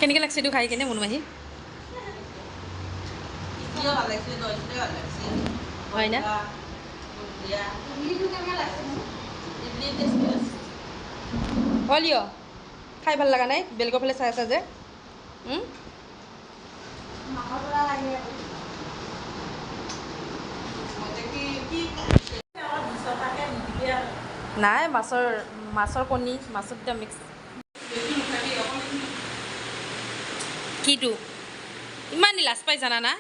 কেনেকৈ লাগছে এইটো খাই কেনে মনোমাহী হয় না হলিও খাই ভাল লগা নাই বেলেগৰ ফালে চাই আছা যে নাই মাছৰ কণী মাছত এতিয়া মিক্স কিটো ইমান লাজ পাই জানা না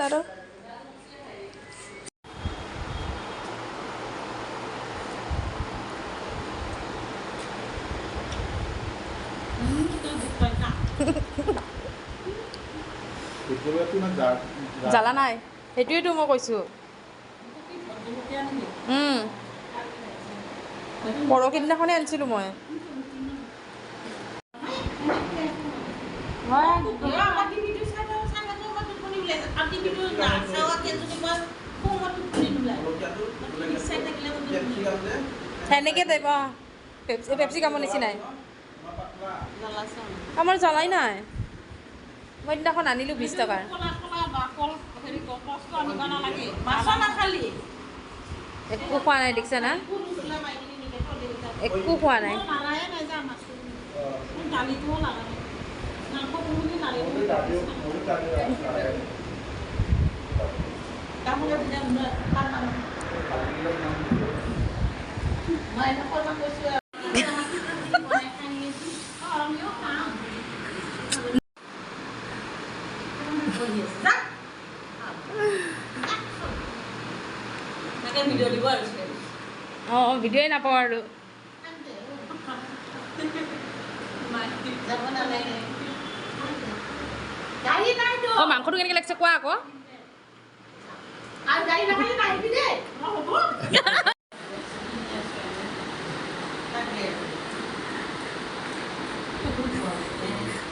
দাঁড়ো জ্বালা নাই সেইটোৱেতো মই কৈছোঁ পৰহি দিনাখনে আনিছিলোঁ মই সেনেকৈ টাইপ পেপচি কামৰ নিচিনাই আমাৰ জ্বলাই নাই মই দিনাখন আনিলোঁ 20 টকাৰ একো খোৱা নাই দেখিছা না একো খোৱা নাই অঁ ভিডিঅ'ই নাপাওঁ আৰু অঁ মাংসটো কেনেকৈ লাগিছে কোৱা আকৌ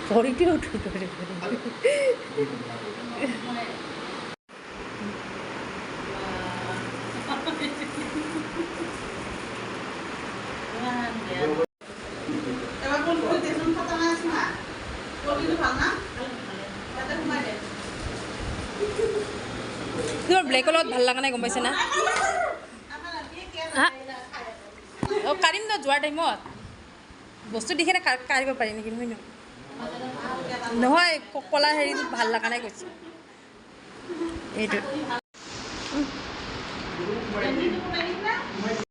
ভৰিটো তোমাৰ ব্লেকৰ লগত ভাল লগা নাই গম পাইছে না অঁ কাঢ়িম ন যোৱাৰ টাইমত বস্তু দি কিনে কাঢ়িব পাৰি নেকি নহয় ক'লা হেৰিটো ভাল লগা নাই কৈছে এইটো